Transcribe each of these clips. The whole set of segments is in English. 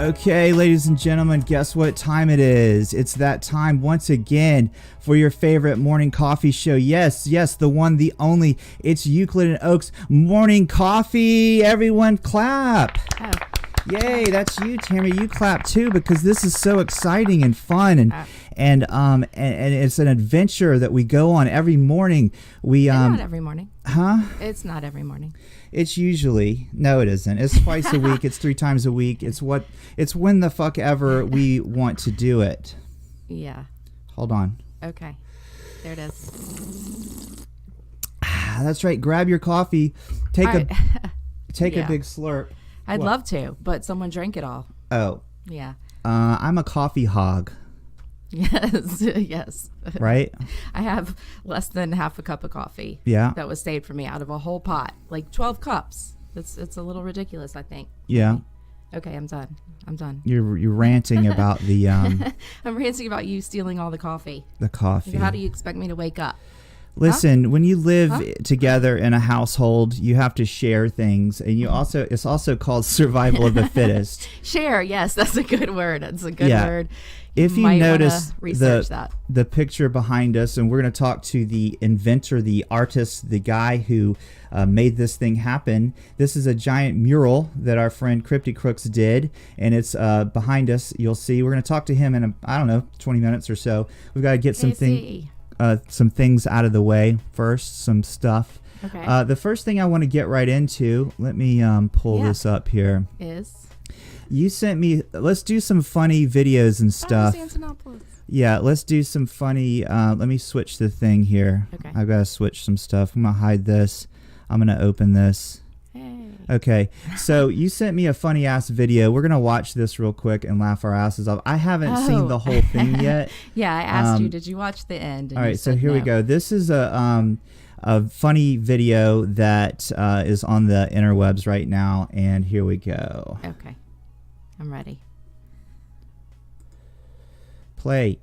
Okay, ladies and gentlemen, guess what time it is? It's that time once again for your favorite morning coffee show. Yes, the one, the only. It's Euclid and Oak's Morning Coffee. Everyone clap. Oh. Yay, that's you, Tammy. You clap too, because this is so exciting and fun, and it's an adventure that we go on every morning. It's not every morning. Huh? It's not every morning. It's usually, no, it isn't. It's twice a week. It's 3 times a week. It's when the fuck ever we want to do it. Yeah. Hold on. Okay. There it is. That's right. Grab your coffee. Take a Yeah. big slurp. I'd love to, but someone drank it all. Oh. Yeah. I'm a coffee hog. Yes. Yes. Right? I have less than half a cup of coffee. Yeah. That was saved for me out of a whole pot, like 12 cups. It's a little ridiculous, I think. Yeah. Okay, I'm done. You're ranting about the I'm ranting about you stealing all the coffee. the coffee. How do you expect me to wake up? Listen, when you live together in a household, you have to share things, and it's also called survival of the fittest. Share, yes, that's a good word. That's a good word. If you notice the picture behind us, and we're going to talk to the inventor, the artist, the guy who made this thing happen. This is a giant mural that our friend Crypty Crooks did, and it's behind us. You'll see. We're going to talk to him in, 20 minutes or so. We've got to get some things out of the way first, some stuff. Okay. The first thing I want to get right into, let me pull this up here. You sent me, let's do some funny videos and stuff. Yeah, let's do some funny, let me switch the thing here. Okay. I've got to switch some stuff. I'm going to hide this. I'm going to open this. Hey. Okay, so you sent me a funny ass video. We're going to watch this real quick and laugh our asses off. I haven't seen the whole thing yet. Yeah, I asked you, did you watch the end? And all right, so here we go. This is a funny video that is on the interwebs right now, and here we go. Okay, I'm ready. Play.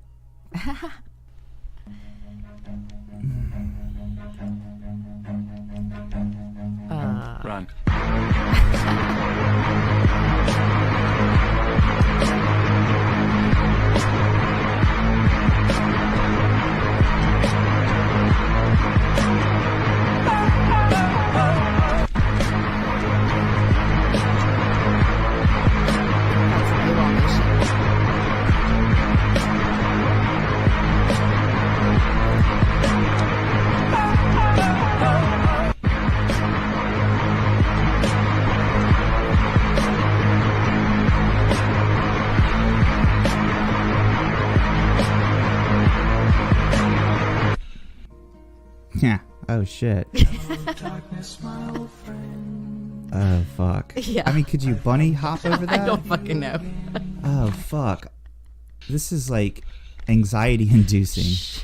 Run. Yeah. Oh shit. Oh fuck. Yeah. I mean, could you bunny hop over that? I don't fucking know. Oh fuck. This is like anxiety inducing.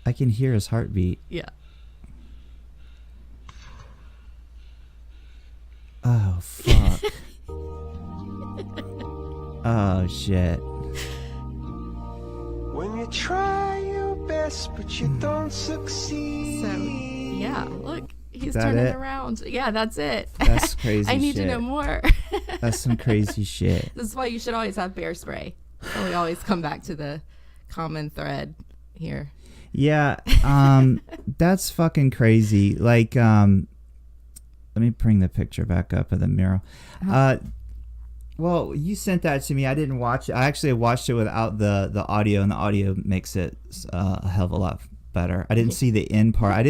I can hear his heartbeat. Yeah. Oh fuck. Oh shit. When you try your best but you don't succeed. So, yeah, look, he's that turning it? around. Yeah, that's it. That's crazy I need shit. to know more. That's some crazy shit. This is why you should always have bear spray. So we always come back to the common thread here. Yeah, that's fucking crazy. Like, let me bring the picture back up of the mural. Well, you sent that to me. I didn't watch it. I actually watched it without the audio, and the audio makes it a hell of a lot better. I didn't see the end part.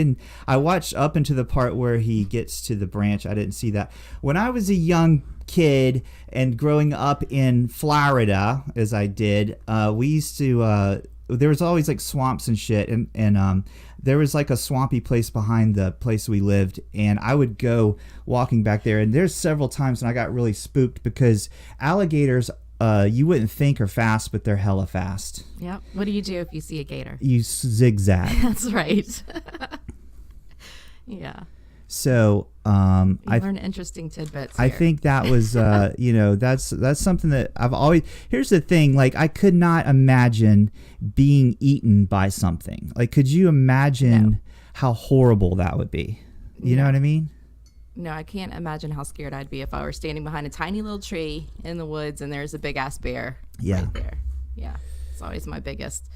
I watched up into the part where he gets to the branch. I didn't see that. When I was a young kid and growing up in Florida, as I did, we used to there was always like swamps and shit, and there was like a swampy place behind the place we lived, and I would go walking back there, and there's several times when I got really spooked because alligators, you wouldn't think are fast, but they're hella fast. Yep. What do you do if you see a gator? You zigzag. That's right. Yeah. So I learn interesting tidbits. I here. think that was that's something that I've always. Here's the thing, like I could not imagine being eaten by something. Like, could you imagine how horrible that would be? You know what I mean? no, I can't imagine how scared I'd be if I were standing behind a tiny little tree in the woods and there's a big ass bear right there. Yeah, it's always my biggest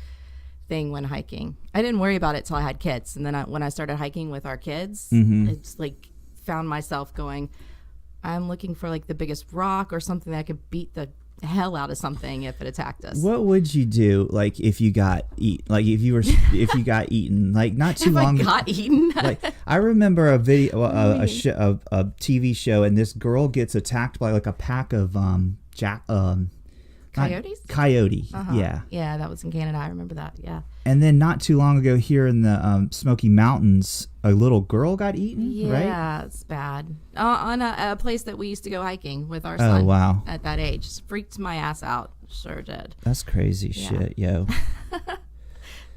thing when hiking. I didn't worry about it till I had kids, and then when I started hiking with our kids, it's like found myself going, I'm looking for like the biggest rock or something that could beat the hell out of something if it attacked us. What would you do, like, if you got if you got eaten, like, not too long ago? Got eaten? Like, I remember a video, a TV show, and this girl gets attacked by like a pack of Coyotes? Coyote, yeah. Yeah, that was in Canada. I remember that, yeah. And then not too long ago here in the Smoky Mountains, a little girl got eaten, right? Yeah, it's bad. On a place that we used to go hiking with our son. Oh, wow. At that age. Just freaked my ass out. Sure did. That's crazy shit, yo.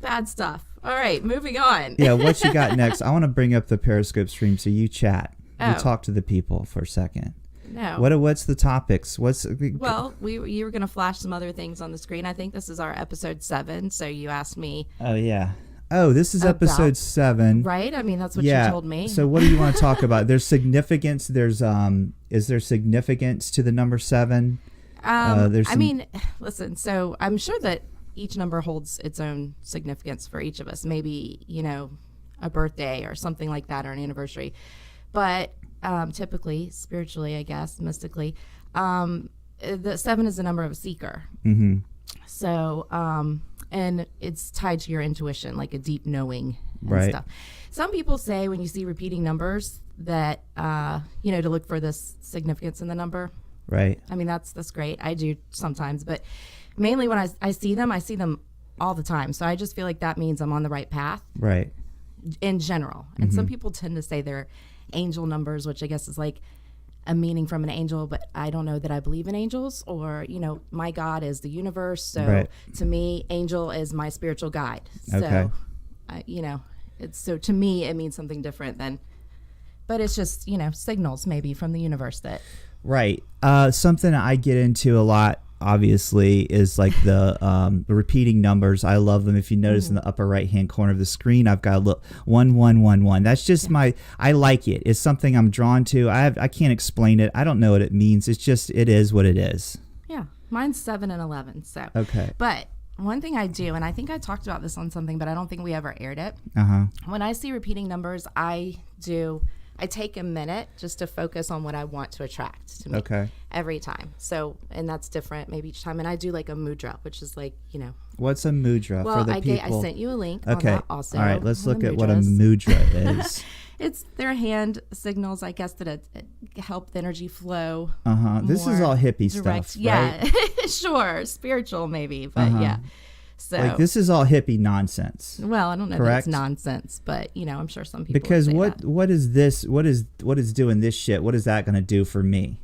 Bad stuff. All right, moving on. Yeah, what you got next? I want to bring up the Periscope stream so you chat. You talk to the people for a second. No. What's the topics? Well, you were going to flash some other things on the screen. I think this is our episode 7. So you asked me. Oh yeah. Oh, this is episode 7. Right? I mean, that's what you told me. So what do you want to talk about? There's significance. Is there significance to the number 7? Listen. So I'm sure that each number holds its own significance for each of us. Maybe a birthday or something like that, or an anniversary. But typically, spiritually, I guess, mystically, the 7 is the number of a seeker. Mm-hmm. So, and it's tied to your intuition, like a deep knowing and stuff. Some people say when you see repeating numbers that, to look for this significance in the number. Right. I mean, that's great. I do sometimes, but mainly when I see them all the time. So I just feel like that means I'm on the right path. Right. In general. And some people tend to say they're angel numbers, which I guess is like a meaning from an angel, but I don't know that I believe in angels, or my God is the universe, so to me angel is my spiritual guide. So so to me it means something different than, but it's just signals maybe from the universe that something I get into a lot obviously is like the repeating numbers. I love them. If you notice in the upper right hand corner of the screen, I've got a little 1111. That's just I like it. It's something I'm drawn to. I can't explain it. I don't know what it means. It's just, it is what it is. Yeah, mine's 7 and 11. So okay, but one thing I do, and I think I talked about this on something, but I don't think we ever aired it. When I see repeating numbers, I take a minute just to focus on what I want to attract to me every time. So, and that's different maybe each time. And I do like a mudra, which is like, What's a mudra for the people? I sent you a link on that also. All right, let's look at what a mudra is. It's their hand signals, I guess, that help the energy flow. This is all hippie stuff, yeah. Right? Sure, spiritual maybe, but yeah. So like this is all hippie nonsense. Well, I don't know that it's nonsense, but I'm sure some people because would say what is this? What is doing this shit? What is that going to do for me?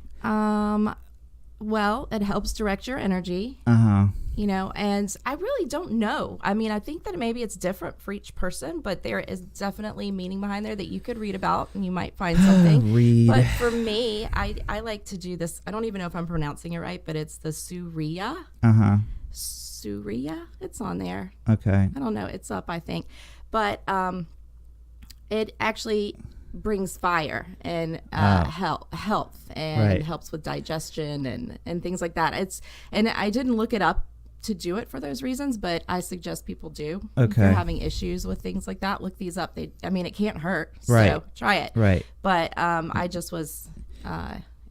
Well, it helps direct your energy. And I really don't know. I mean, I think that maybe it's different for each person, but there is definitely meaning behind there that you could read about and you might find something. But for me, I like to do this. I don't even know if I'm pronouncing it right, but it's the Surya. Surya, it's on there. Okay. I don't know. It's up, I think. But it actually brings fire and health and helps with digestion and things like that. And I didn't look it up to do it for those reasons, but I suggest people do. If you're having issues with things like that, look these up. It can't hurt. So try it. Right. But I just was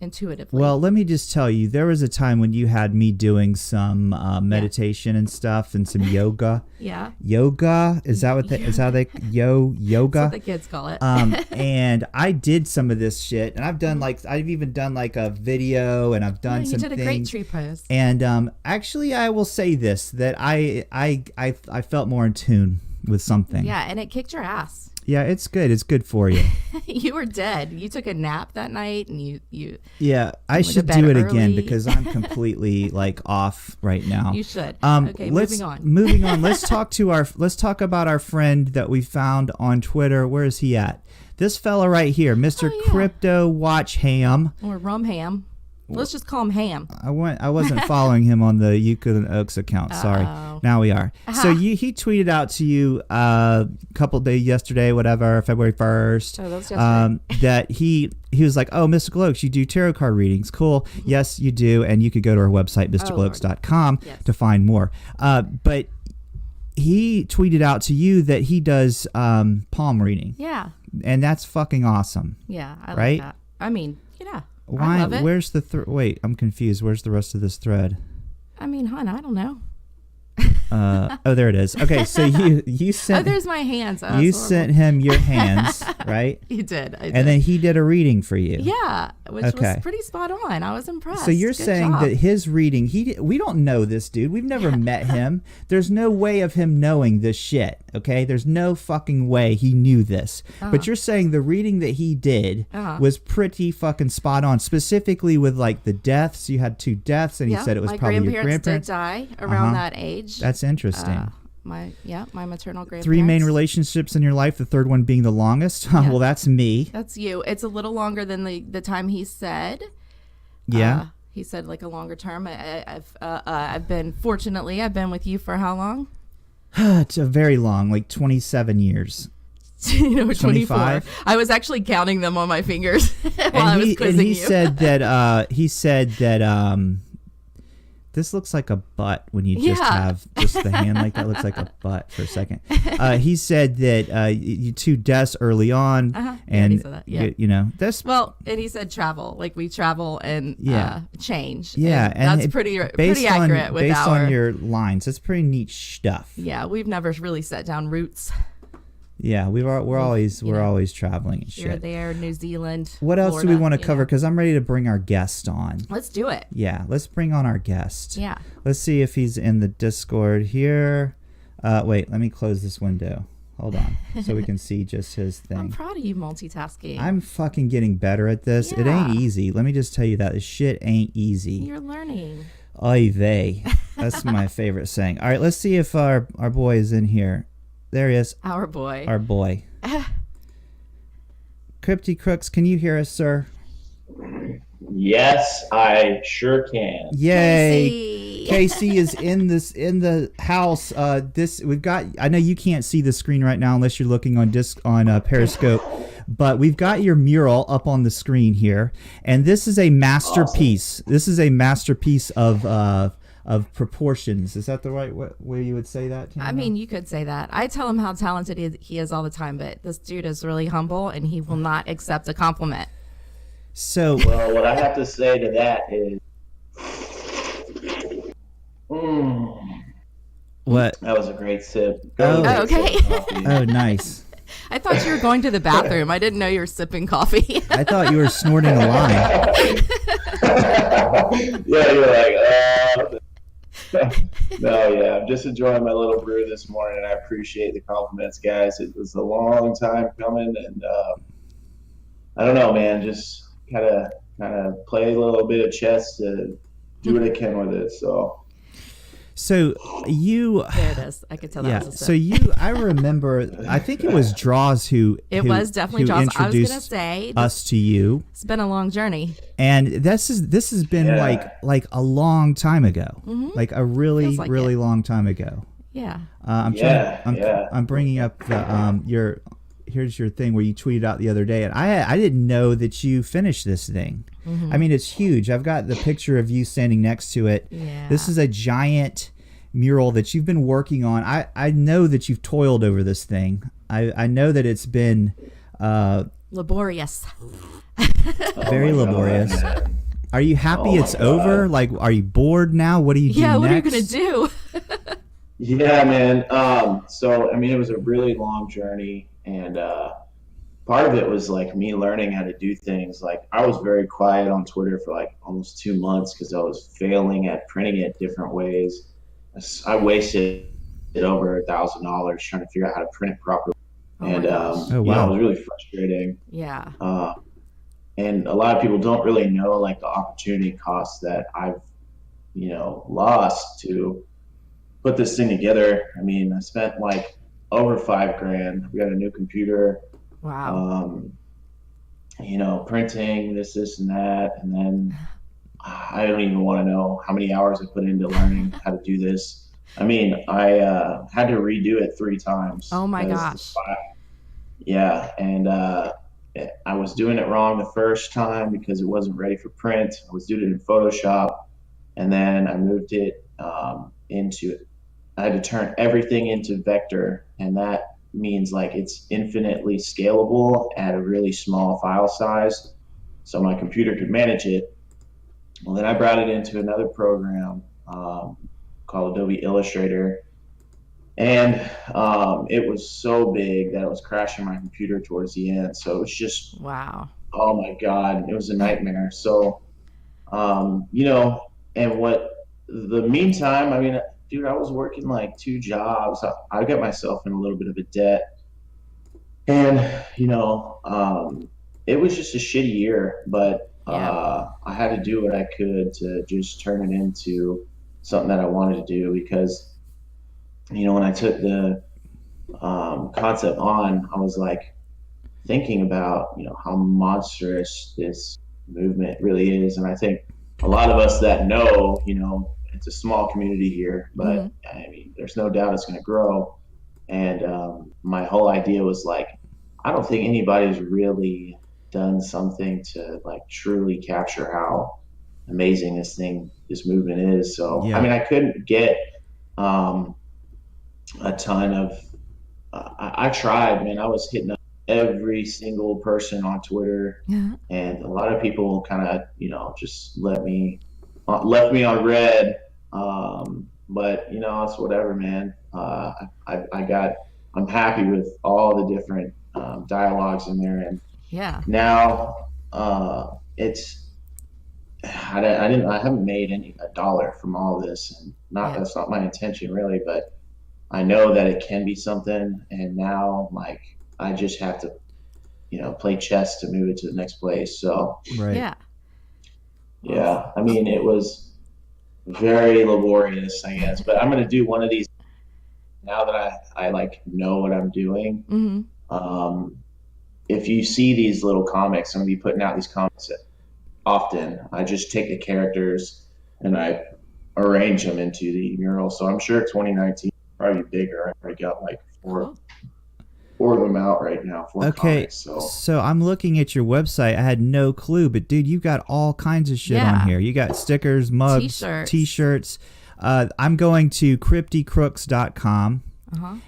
intuitively. Well, let me just tell you, there was a time when you had me doing some meditation and stuff and some yoga. Yeah. Yoga, is that what is how they yoga? That's what the kids call it. And I did some of this shit, and I've even done like a video, and I've done some things. You did a great tree pose. And actually, I will say this, that I felt more in tune with something. Yeah, and it kicked your ass. Yeah, it's good. It's good for you. You were dead. You took a nap that night, and you. Yeah, I should do it again because I'm completely like off right now. You should. Okay, moving on. Moving on. Let's talk about our friend that we found on Twitter. Where is he at? This fella right here, Mr. CryptoRumHam. Or RumHam. Let's just call him Ham. I wasn't following him on the Euclid and Oaks account. Sorry. Now we are. So he tweeted out to you a couple of days yesterday, whatever, February 1st. Oh, that was yesterday. That he was like, "Oh, Mystical Oaks, you do tarot card readings. Cool. Yes, you do. And you could go to our website, mysticaloaks.com, to find more." But he tweeted out to you that he does palm reading. Yeah. And that's fucking awesome. Yeah, I right? like that. I mean, yeah. Why? I love it. Where's the wait? I'm confused. Where's the rest of this thread? I mean, hon, I don't know. Oh, there it is. Okay, so you sent. Oh, there's my hands. Oh, you sent him your hands, right? You did. I did. And then he did a reading for you. Yeah, which was pretty spot on. I was impressed. So you're Good saying job. that his reading, we don't know this dude. We've never met him. There's no way of him knowing this shit, okay? There's no fucking way he knew this. But you're saying the reading that he did was pretty fucking spot on, specifically with like the deaths. You had 2 deaths, and he said it was probably your grandparents. Did die around that age. That's interesting. My maternal grandparents. 3 main relationships in your life, the third one being the longest. Well, that's me. That's you. It's a little longer than the time he said. Yeah. He said like a longer term. I've been with you for how long? It's a very long, like 27 years. 24. 25. I was actually counting them on my fingers while I was quizzing you. Said that he said that this looks like a butt when you just have just the hand like that. Looks like a butt for a second. He said that you 2 deaths early on, and he said that. You know that's well. And he said travel, like we travel and change. Yeah, and that's pretty accurate with based on your lines. That's pretty neat stuff. Yeah, we've never really set down roots. Yeah, we're always traveling and shit. Here, there, New Zealand. What else Florida, do we want to cover? Because I'm ready to bring our guest on. Let's do it. Yeah, let's bring on our guest. Yeah. Let's see if he's in the Discord here. Wait, let me close this window. Hold on, so we can see just his thing. I'm proud of you multitasking. I'm fucking getting better at this. Yeah. It ain't easy. Let me just tell you that. This shit ain't easy. You're learning. Oy vey. That's my favorite saying. All right, let's see if our boy is in here. There he is. Our boy. Our boy. Crypty Crooks, can you hear us, sir? Yes, I sure can. Yay! Casey is in the house. We've got. I know you can't see the screen right now unless you're looking on Periscope, but we've got your mural up on the screen here, and this is a masterpiece. Awesome. This is a masterpiece of proportions. Is that the right way you would say that, Tamara? I mean, you could say that. I tell him how talented he is all the time, but this dude is really humble and he will not accept a compliment. So, well, what I have to say to that is, what? That was a great sip. Okay. Oh, nice. I thought you were going to the bathroom. I didn't know you were sipping coffee. I thought you were snorting a line. Yeah, you're like, no, yeah, I'm just enjoying my little brew this morning, and I appreciate the compliments, guys. It was a long time coming, and I don't know, man, just kind of play a little bit of chess to do what I can with it. So you there it is. I could tell that was a sip. So I remember, I think it was Drawz who was definitely Drawz. Introduced I was gonna say us to you. It's been a long journey, and this has been like a long time ago, like a really long time ago. Yeah. I'm bringing up the here's your thing where you tweeted out the other day, and I didn't know that you finished this thing. I mean, it's huge. I've got the picture of you standing next to it. Yeah. This is a giant mural that you've been working on. I know that you've toiled over this thing. I know that it's been laborious. Very laborious. God. Are you happy it's over? Like, are you bored now? What do you do next? What are you gonna do? Yeah, man. So I mean, it was a really long journey, and part of it was like me learning how to do things. Like, I was very quiet on Twitter for like almost 2 months because I was failing at printing it different ways. I wasted over $1,000 trying to figure out how to print it properly. And it was really frustrating. Yeah. And a lot of people don't really know like the opportunity costs that I've, lost to put this thing together. I mean, I spent like over $5,000. We got a new computer. Wow. Printing this and that, and then I don't even want to know how many hours I put into learning how to do this. I mean, I had to redo it 3 times. Oh my gosh. Yeah, and I was doing it wrong the first time because it wasn't ready for print. I was doing it in Photoshop, and then I moved it into. I had to turn everything into vector, and that means like it's infinitely scalable at a really small file size, so my computer could manage it. Well, then I brought it into another program called Adobe Illustrator. And it was so big that it was crashing my computer towards the end. So it was just, wow. Oh my God, it was a nightmare. So, and the meantime, I mean, dude, I was working like 2 jobs. I got myself in a little bit of a debt. And, it was just a shitty year, but I had to do what I could to just turn it into something that I wanted to do because, when I took the concept on, I was like thinking about, how monstrous this movement really is. And I think a lot of us that know, it's a small community here, but I mean, there's no doubt it's going to grow. And my whole idea was like, I don't think anybody's really done something to like truly capture how amazing this movement is. So, I mean, I couldn't get a ton of I tried, man. I was hitting up every single person on Twitter, and a lot of people kind of just left me on red, but it's whatever, man. I'm happy with all the different dialogues in there, and now it's I haven't made a dollar from all this, and that's not my intention really, but I know that it can be something, and now like I just have to, play chess to move it to the next place. So right. Yeah. I mean, it was very laborious, I guess, but I'm gonna do one of these now that I like know what I'm doing. If you see these little comics, I'm gonna be putting out these comics often. I just take the characters and I arrange them into the mural. So I'm sure 2019 probably bigger. I already got like 4 of them out right now. 4 comics, so I'm looking at your website. I had no clue, but dude, you got all kinds of shit on here. You got stickers, mugs, t-shirts. I'm going to crypticrooks.com.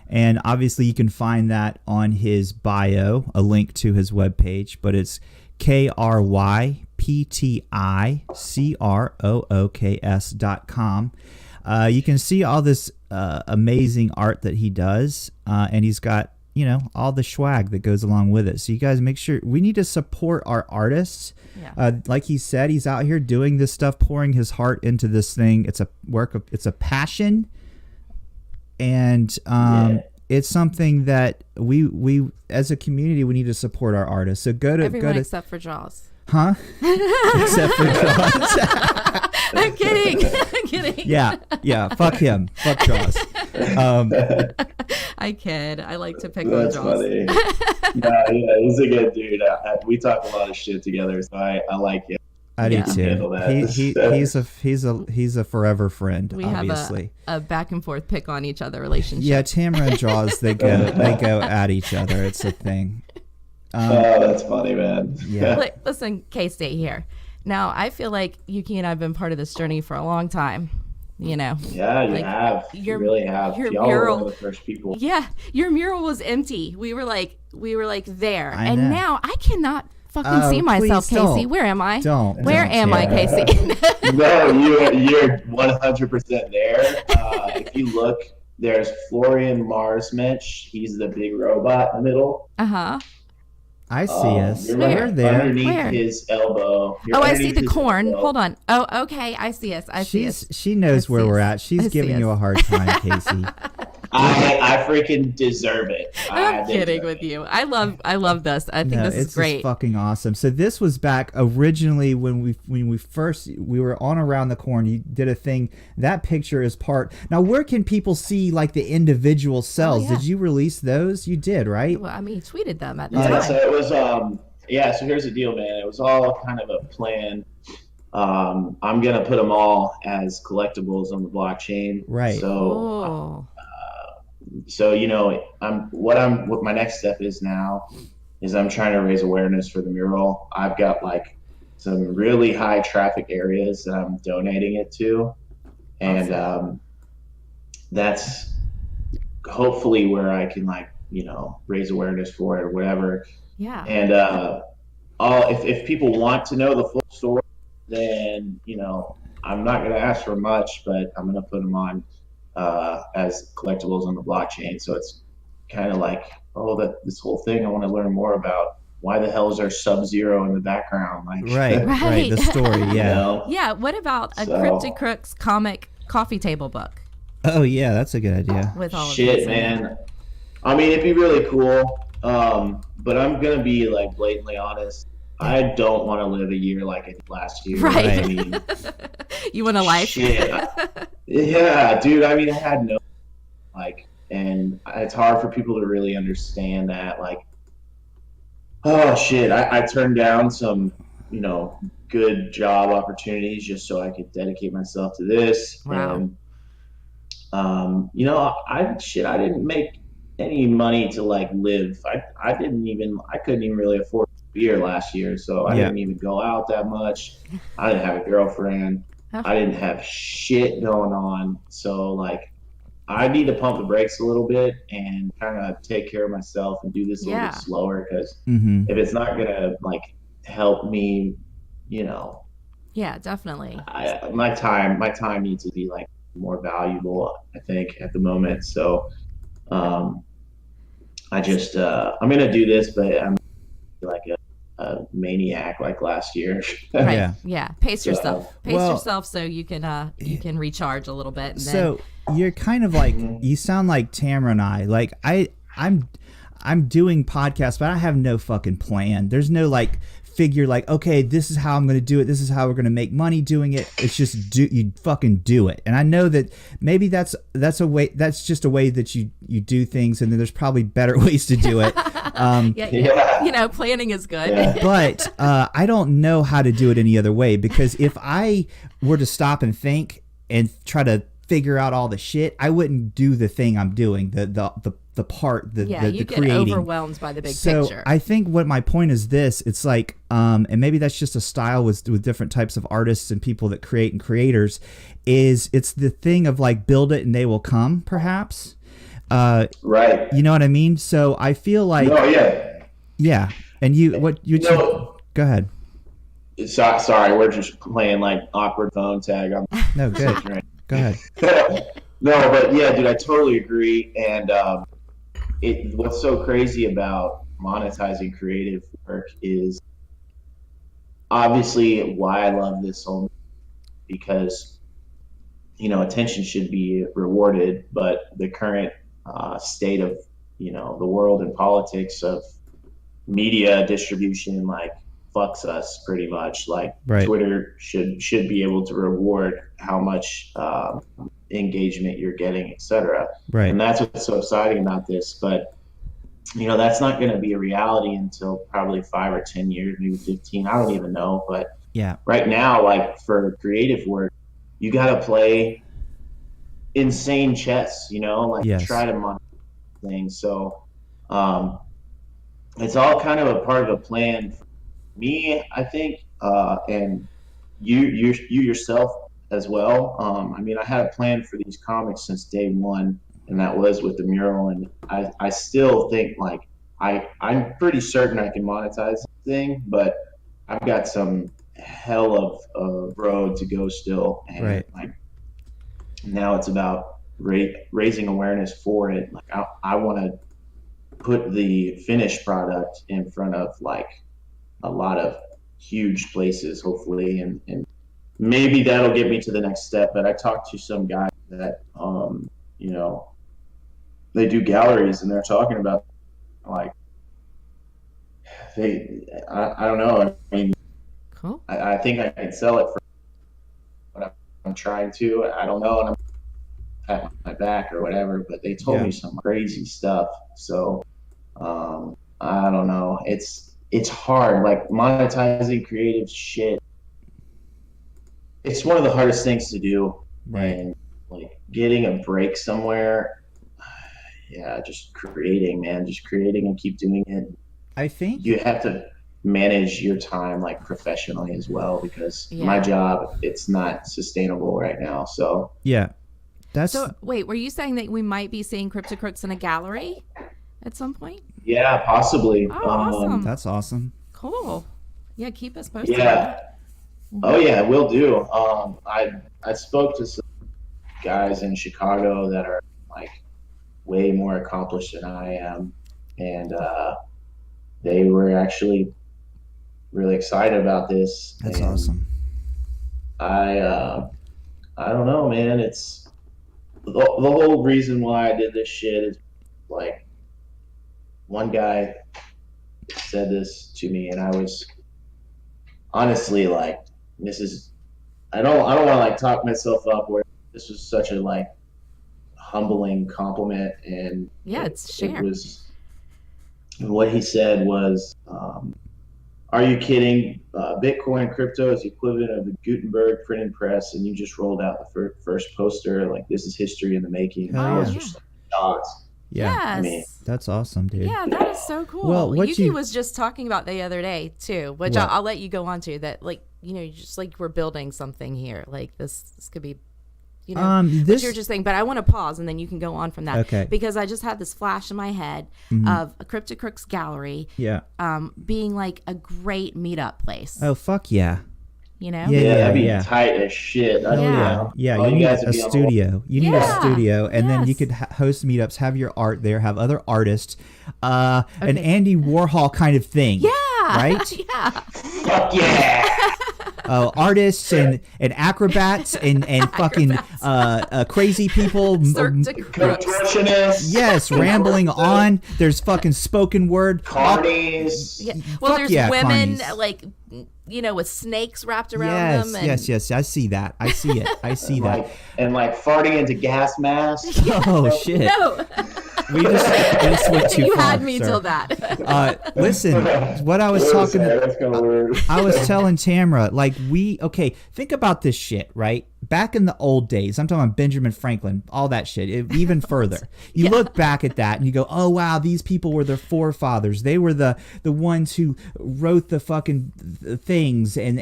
And obviously you can find that on his bio, a link to his webpage, but it's KrypticRooks.com. You can see all this amazing art that he does, and he's got all the swag that goes along with it. So you guys make sure, we need to support our artists. Like he said, he's out here doing this stuff, pouring his heart into this thing. It's a passion, and it's something that we as a community, we need to support our artists. So everyone except for Drawz. Huh? Except for Drawz. I'm kidding. I'm kidding. Yeah. Fuck him. Fuck Drawz. I kid. I like to pick That's on Drawz. Funny. Yeah, he's a good dude. We talk a lot of shit together, so I like him. I do too. He's a forever friend. We obviously have a back and forth pick on each other relationship. Yeah, Tamara and Drawz, they go at each other. It's a thing. That's funny, man. Yeah. Listen, K-State here. Now, I feel like Yuki and I have been part of this journey for a long time. Yeah, you have. You really have. Your Y'all mural, were one of the first people. Yeah, your mural was empty. We were like there, I know. Now I cannot fucking see myself, Casey. Don't. Where am I? Where am I, Casey? No, you're 100% there. If you look, there's Florian Marsmensch. He's the big robot in the middle. I see us. You're there. Underneath his elbow. I see the corn. Elbow. Hold on. Oh, okay. I see us. She knows where we're at. She's giving you a hard time, Casey. I freaking deserve it. I'm kidding with you. I love this. I think this is great. It's fucking awesome. So this was back originally when we were on Around the Corn. You did a thing. That picture is part. Now, where can people see like the individual cells? Did you release those? You did, right? Well, I mean, you tweeted them at the time. So it was so here's the deal, man. It was all kind of a plan. I'm gonna put them all as collectibles on the blockchain. Right. So, so you know, what my next step is now is I'm trying to raise awareness for the mural. I've got like some really high traffic areas that I'm donating it to, and that's hopefully where I can like, you know, raise awareness for it or whatever. Yeah. And if people want to know the full story, then, you know, I'm not going to ask for much, but I'm going to put them on as collectibles on the blockchain. So it's kind of like, oh, that this whole thing I want to learn more about. Why the hell is there Sub-Zero in the background? Like, right. The story, yeah. You know? Yeah. What about a Cryptic Crooks comic coffee table book? Oh yeah, that's a good idea. With all of Shit, these man. I mean, it'd be really cool. But I'm gonna be like blatantly honest. I don't want to live a year like I did last year. Right. I mean, you want a life? Shit. Yeah, dude. I mean, I had no like, and it's hard for people to really understand that. Like, oh shit, I turned down some, you know, good job opportunities just so I could dedicate myself to this. Wow. And you know, I didn't make any money to like live. I couldn't even really afford beer last year, so I didn't even go out that much. I didn't have a girlfriend. I didn't have shit going on. So like, I need to pump the brakes a little bit and kind of take care of myself and do this a little bit slower, because if it's not gonna like help me, you know. Yeah, definitely. My time needs to be like more valuable, I think, at the moment. So I just I'm gonna do this, but I'm like a maniac like last year. Right. Yeah. Pace yourself. Pace yourself so you can recharge a little bit. And so you're kind of like, you sound like Tamara and I. Like I'm doing podcasts, but I have no fucking plan. There's no like figure like, okay, this is how I'm going to do it. This is how we're going to make money doing it. It's just you fucking do it. And I know that maybe that's a way, that's just a way that you do things. And then there's probably better ways to do it. You know, planning is good. Yeah. But I don't know how to do it any other way, because if I were to stop and think and try to figure out all the shit, I wouldn't do the thing I'm doing, the part, the you get creating. Overwhelmed by the big so picture. I think what my point is this, it's like, and maybe that's just a style with different types of artists and people that create and creators, is it's the thing of like, build it and they will come, perhaps. Right. You know what I mean? So I feel like, yeah. And go ahead. Sorry, we're just playing like awkward phone tag on. No, good. Right. Go ahead. No, but yeah, dude, I totally agree. And what's so crazy about monetizing creative work is obviously why I love this so much, because, you know, attention should be rewarded, but the current state of, you know, the world and politics of media distribution like fucks us pretty much. Like, right. Twitter should be able to reward how much engagement you're getting, etc. Right. And that's what's so exciting about this. But, you know, that's not going to be a reality until probably 5 or 10 years, maybe 15. I don't even know. But yeah, right now, like for creative work, you got to play insane chess, you know, like try to monetize things. So it's all kind of a part of a plan for me, I think, and you yourself as well. I mean, I had a plan for these comics since day one, and that was with the mural. And I still think like I'm pretty certain I can monetize this thing, but I've got some hell of road to go still. And like, now it's about raising awareness for it. Like I want to put the finished product in front of like a lot of huge places, hopefully, and maybe that'll get me to the next step. But I talked to some guys that you know, they do galleries, and they're talking about like I don't know. I mean, cool. I think I can sell it for what I'm trying to. I don't know, and I'm at my back or whatever. But they told me some crazy stuff. So I don't know. It's hard. Like monetizing creative shit it's one of the hardest things to do. Right. And like getting a break somewhere, yeah, just creating, man, just creating and keep doing it. I think You have to manage your time like professionally as well, because my job, it's not sustainable right now. So yeah. So wait, were you saying that we might be seeing Crypto Crooks in a gallery at some point? yeah, possibly. Oh, awesome. That's awesome. Cool. Yeah, keep us posted. Yeah. Oh yeah, will do. I spoke to some guys in Chicago that are like way more accomplished than I am, and they were actually really excited about this. That's and awesome. I don't know, man. It's the whole reason why I did this shit is like one guy said this to me, and I was honestly like, this is I don't want to like talk myself up, where this was such a like humbling compliment. And it's it share. was, what he said was, are you kidding? Bitcoin crypto is the equivalent of the Gutenberg printing press, and you just rolled out the first poster. Like, this is history in the making. I was just like shocked. Yeah. Yes. I mean, That's awesome, dude. Yeah, that is so cool. Well, what Yuki you- was just talking about the other day too, which What? I'll let you go on to. That, like, you know, just like we're building something here. Like this could be, you know, what this you're just saying. But I want to pause, and then you can go on from that. Okay. Because I just had this flash in my head of a Crypto Crooks gallery, yeah. being like a great meetup place. Oh fuck yeah. You know. Yeah. that'd be tight as shit. I don't Yeah. know. Yeah, All you need guys would a be on the studio. You need a Yeah. studio, and then you Yes. could host meetups, have your art there, have other artists, an Andy Warhol kind of thing. Yeah. Right? Yeah. Fuck yeah! Artists and acrobats and fucking crazy people. Cirque du Crooks. Contortionists. Yes, rambling on. There's fucking spoken word. Carnies. Yeah. Well, Fuck there's yeah, women carnies. like, you know, with snakes wrapped around Yes, them. And yes. I see that. I see it. I see that. Like farting into gas masks. Oh shit. No, We just went too you far. had me sir. till that. Listen, what I was talking. That's kind of weird. I was telling Tamara, like, think about this shit, right? Back in the old days, I'm talking about Benjamin Franklin, all that shit, even further. You look back at that and you go, oh, wow, these people were their forefathers. They were the ones who wrote the fucking things, and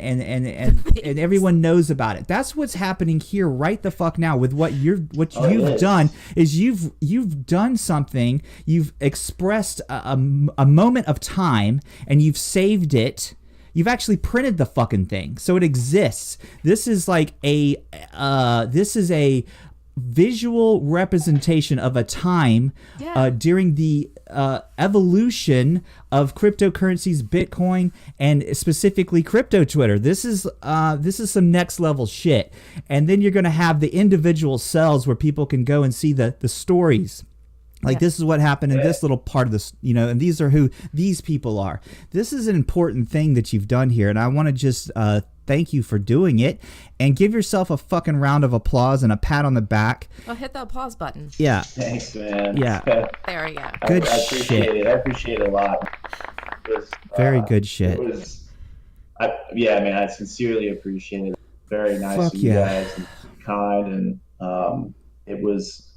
everyone knows about it. That's what's happening here right the fuck now with what you've done is you've done something, you've expressed a moment of time, and you've saved it. You've actually printed the fucking thing, so it exists. This is like a visual representation of a time during the evolution of cryptocurrencies, Bitcoin, and specifically crypto Twitter. This is some next level shit. And then you're going to have the individual cells where people can go and see the stories. Like, this is what happened in this little part of this, you know, and these are who these people are. This is an important thing that you've done here, and I want to just thank you for doing it, and give yourself a fucking round of applause and a pat on the back. Oh, hit that pause button. Yeah. Thanks, man. Yeah. There we go. Good I appreciate shit. it. I appreciate it a lot. It was, Very good shit. Man, I sincerely appreciate it. Very nice Fuck of you yeah. guys, and kind, and it was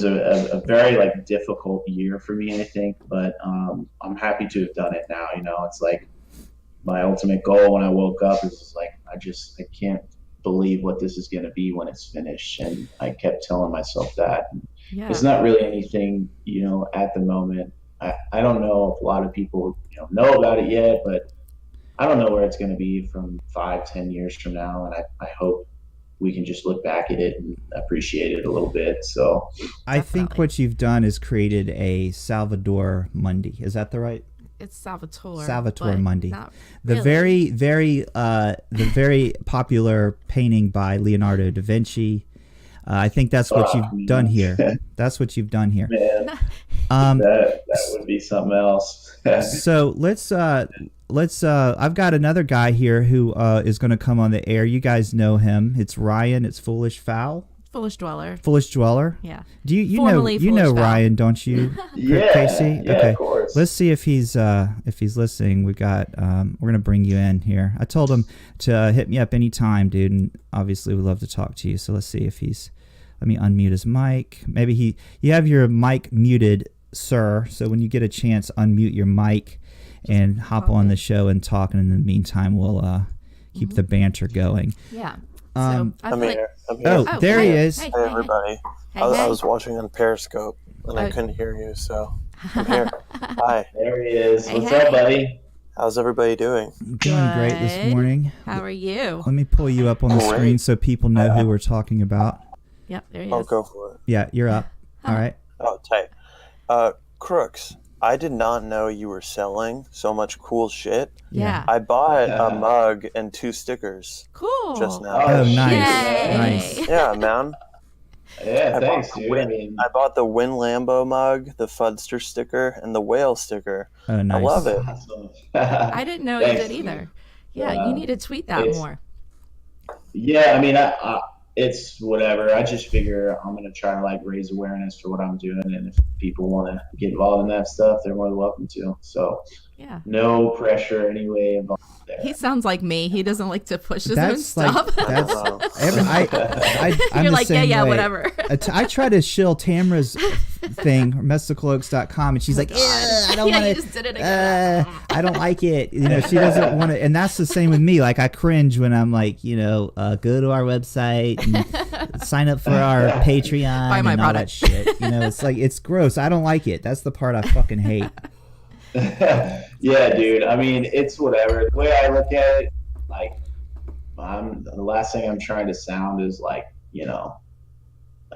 a very like difficult year for me, I think, but I'm happy to have done it now. You know, it's like my ultimate goal when I woke up is just like, I can't believe what this is going to be when it's finished. And I kept telling myself that. Yeah. It's not really anything, you know, at the moment. I don't know if a lot of people, you know about it yet, but I don't know where it's going to be from 5-10 years from now. And I hope we can just look back at it and appreciate it a little bit. So I think what you've done is created a Salvador Mundi. Is that the right? It's Salvatore. Salvatore but Mundi. not The really. the very popular painting by Leonardo da Vinci. I think that's what you've done here. That's what you've done here. Man, that would be something else. So let's I've got another guy here who is going to come on the air. You guys know him. It's Ryan. It's Foolish Foul. Foolish dweller. Foolish dweller. Yeah. Do you Formerly know foolish fowl. Ryan, don't you? Yeah, Casey. yeah, Okay. of course. Let's see if he's listening. We've got we're gonna bring you in here. I told him to hit me up anytime, dude, and obviously we'd love to talk to you. So let's see if he's. Let me unmute his mic. Maybe you have your mic muted, sir. So when you get a chance, unmute your mic and hop on the show and talk. And in the meantime, we'll keep the banter going. Yeah. I'm here. Oh, there he is. Hey, everybody. I was watching on Periscope and I couldn't hear you, so I'm here. Hi. There he is. Hey, What's hey. up, buddy? How's everybody doing? Doing great this morning. How are you? Let me pull you up on the Great. screen so people know who we're talking about. Yep, there he I'll is. go for it. Yeah, you're up. All right. Oh, tight. Crooks, I did not know you were selling so much cool shit. Yeah. I bought a mug and 2 stickers Cool. just now. Oh, shit. nice. Yay. Nice. Yeah, man. Yeah, thanks, bought the dude. Win, I mean, I bought the Win Lambo mug, the Fudster sticker, and the whale sticker. Oh, nice. I love it. awesome. I didn't know you Thanks, did either. dude. Yeah, you need to tweet that it's- more. Yeah, I mean, it's whatever. I just figure I'm gonna try to like raise awareness for what I'm doing, and if people want to get involved in that stuff, they're more than welcome to. So, Yeah. no pressure anyway involved there. He sounds like me. He doesn't like to push his own That's like stuff. that's. Wow. I'm You're the like, same yeah, way. whatever. I try to shill Tamra's thing, mesicaloaks.com, and she's like, I don't Yeah, want you to. just did it again. I don't like it. You know, she doesn't want to, and that's the same with me. Like I cringe when I'm like, go to our website and sign up for our Patreon Buy my and all that product. shit. You know, it's like it's gross. I don't like it. That's the part I fucking hate. Yeah, dude. I mean, it's whatever. The way I look at it, like, the last thing I'm trying to sound is like,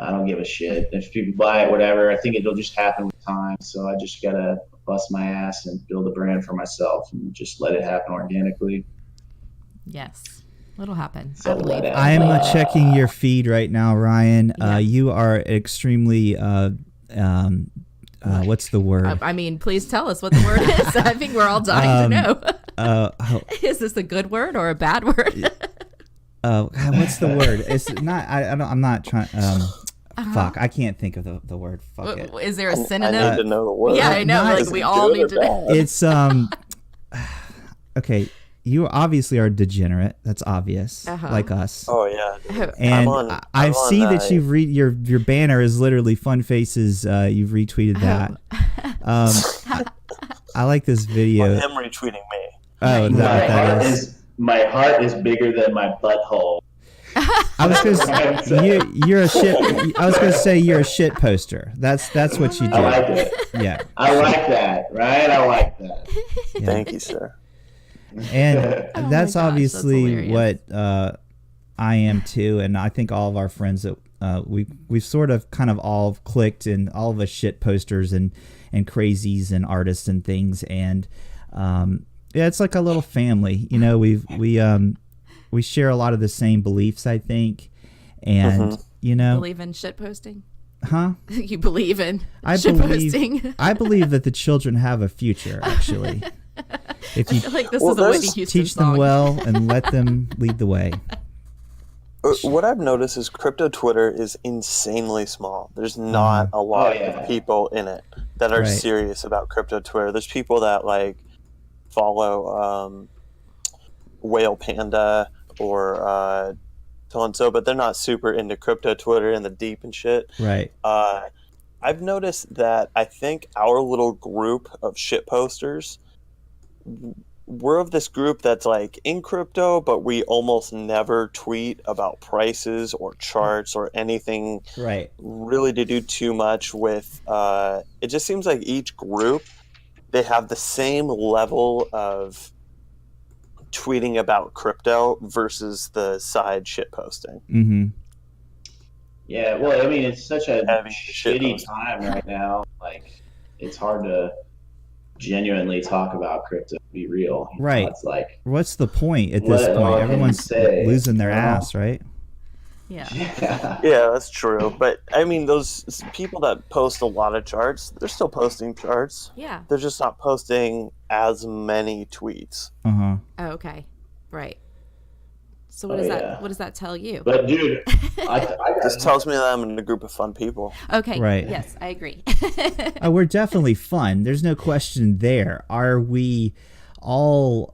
I don't give a shit. If people buy it, whatever, I think it'll just happen with time. So I just gotta bust my ass and build a brand for myself and just let it happen organically. Yes. It'll happen. I So believe. let it- I am checking your feed right now, Ryan. You are extremely. What's the word? I mean, please tell us what the word is. I think we're all dying to know. Is this a good word or a bad word? God, what's the word? It's not. I'm not trying. Fuck, I can't think of the word. Fuck it. Is there a I synonym? need to know the word. Yeah, I know. Not- Like we all need to know. It's Okay, you obviously are degenerate. That's obvious, like us. Oh, yeah. Dude. And I I'm see on, that you've your banner is literally Fun Faces. You've retweeted that. I like this video. him retweeting me. Oh, is that what that is? My heart is bigger than my butthole. I was gonna say you're a shit. I was gonna say you're a shit poster. That's what you do. I like it. Yeah. I like that, right? I like that. Yeah. Thank you, sir. And Oh my that's gosh, obviously that's what I am too, and I think all of our friends that we've sort of kind of all clicked, and all of us shit posters and crazies and artists and things, and yeah, it's like a little family. We share a lot of the same beliefs, I think, and Believe in shit posting? huh? You believe in I shit believe posting? I believe that the children have a future. Actually, if you Like this Well, is a Whitney there's- Houston teach them song. well and let them lead the way. What I've noticed is crypto Twitter is insanely small. There's not a lot of people in it that are Right. serious about crypto Twitter. There's people that like follow Whale Panda or so and so, but they're not super into crypto Twitter and the deep and shit. Right. I've noticed that I think our little group of shit posters, we're of this group that's like in crypto, but we almost never tweet about prices or charts or anything Right. really to do too much with. It just seems like each group, they have the same level of tweeting about crypto versus the side shit posting. Mm-hmm. Yeah, well, I mean, it's such a Heavy shit shitty post. time right now. Like, it's hard to genuinely talk about crypto. Be real, Right. It's like, What's the point at What this all point? can Everyone's you say? losing their ass, right? Yeah. yeah, Yeah, that's true. But I mean, those people that post a lot of charts, they're still posting charts. Yeah. They're just not posting as many tweets. Uh huh. Oh, okay. Right. So what does that tell you? But dude, I this tells me that I'm in a group of fun people. Okay. Right. Yes, I agree. We're definitely fun. There's no question there. Are we all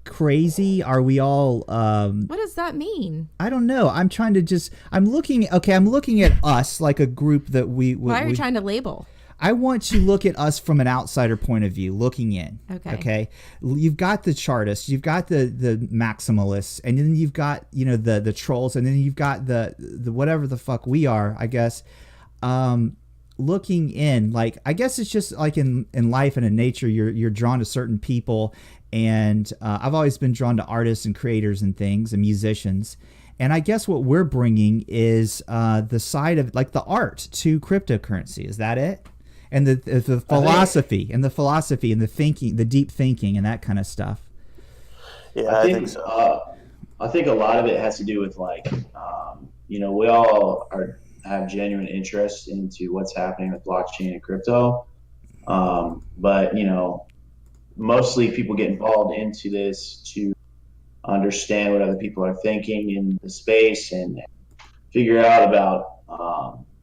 crazy? Are we all what does that mean? I don't know. I'm looking at us like a group that why are you trying to label? I want to look at us from an outsider point of view, looking in. Okay. You've got the chartists, you've got the maximalists, and then you've got, the trolls, and then you've got the whatever the fuck we are, I guess. Looking in, like, I guess it's just like in life and in nature, you're drawn to certain people, and I've always been drawn to artists and creators and things and musicians. And I guess what we're bringing is the side of, like, the art to cryptocurrency. Is that it? And the philosophy and the thinking, the deep thinking and that kind of stuff. Yeah, I think so. I think a lot of it has to do with, like, we all have genuine interest into what's happening with blockchain and crypto. But, mostly people get involved into this to understand what other people are thinking in the space and figure out about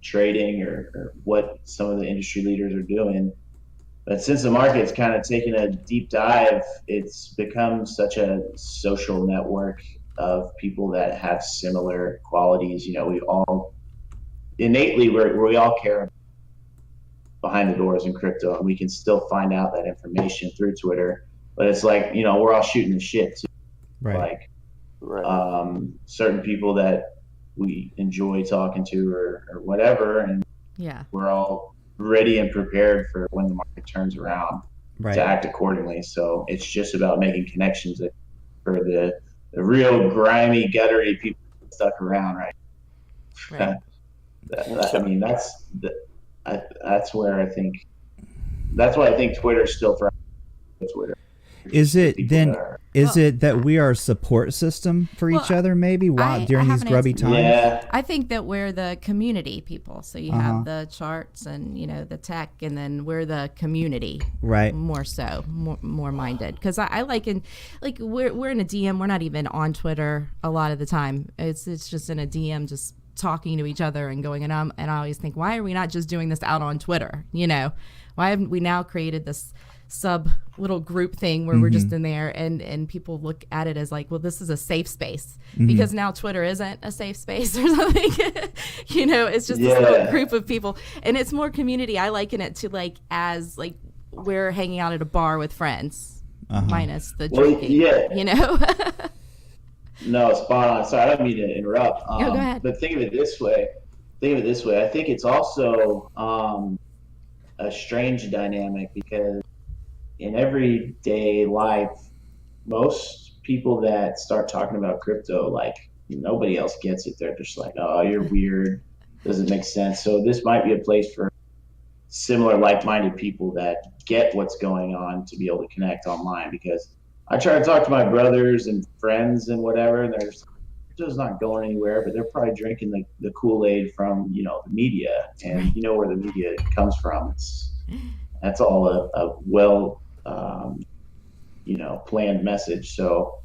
trading or what some of the industry leaders are doing. But since the market's kind of taken a deep dive, it's become such a social network of people that have similar qualities. We all innately, we all care behind the doors in crypto, and we can still find out that information through Twitter. But it's like, we're all shooting the shit too. Right. Like, certain people that we enjoy talking to or whatever, and we're all ready and prepared for when the market turns around to act accordingly. So it's just about making connections for the real grimy, guttery people stuck around, right? I mean, that's where I think, that's why I think Twitter's still for Twitter. Is it that we are a support system for each other, maybe during these grubby times? Yeah. I think that we're the community people. So you have the charts and the tech, and then we're the community, right? More so, more minded. Because I we're in a DM. We're not even on Twitter a lot of the time. It's just in a DM, just talking to each other and going. And I always think, why are we not just doing this out on Twitter? Why haven't we now created this sub little group thing where we're just in there and people look at it as like, well, this is a safe space, because now Twitter isn't a safe space or something. It's just this little group of people, and it's more community. I liken it to as we're hanging out at a bar with friends, minus the drinking. No, spot on. Sorry, I don't mean to interrupt. No, go ahead. But think of it this way. I think it's also a strange dynamic, because in everyday life, most people that start talking about crypto, nobody else gets it. They're just like, oh, you're weird. Doesn't make sense. So this might be a place for similar like-minded people that get what's going on to be able to connect online, because I try to talk to my brothers and friends and whatever, and they're just not going anywhere, but they're probably drinking the Kool-Aid from, the media, and where the media comes from. That's all a well, planned message. So